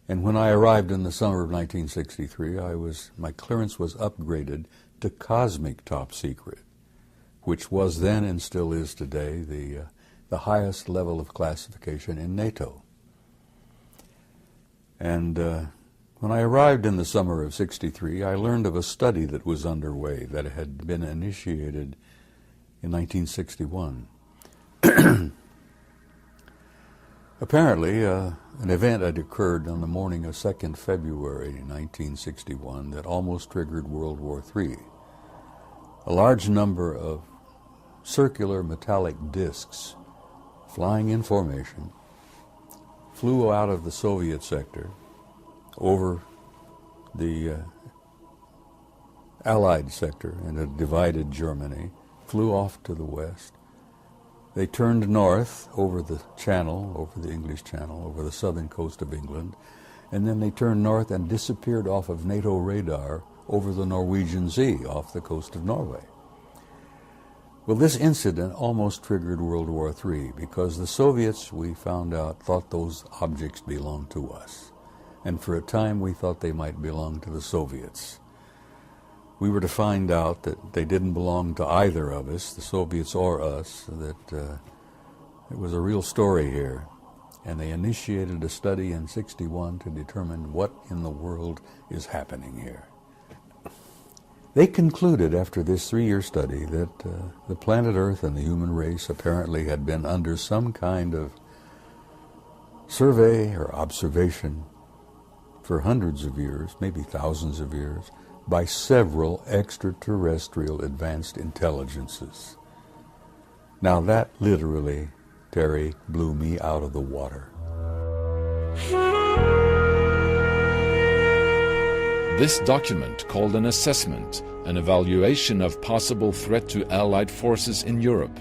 And when I arrived in the summer of 1963, my clearance was upgraded to cosmic top secret, which was then and still is today the highest level of classification in NATO. And when I arrived in the summer of '63, I learned of a study that was underway that had been initiated in 1961. Apparently, an event had occurred on the morning of 2nd February 1961 that almost triggered World War III. A large number of circular metallic discs flying in formation flew out of the Soviet sector over the Allied sector and a divided Germany, flew off to the west. They turned north over the Channel, over the English Channel, over the southern coast of England, and then they turned north and disappeared off of NATO radar over the Norwegian Sea, off the coast of Norway. Well, this incident almost triggered World War III because the Soviets, we found out, thought those objects belonged to us. And for a time we thought they might belong to the Soviets. We were to find out that they didn't belong to either of us, the Soviets or us, that it was a real story here. And they initiated a study in '61 to determine what in the world is happening here. They concluded after this 3-year study that the planet Earth and the human race apparently had been under some kind of survey or observation for hundreds of years, maybe thousands of years, by several extraterrestrial advanced intelligences. Now that literally, Terry, blew me out of the water. This document, called an assessment, an evaluation of possible threat to Allied forces in Europe,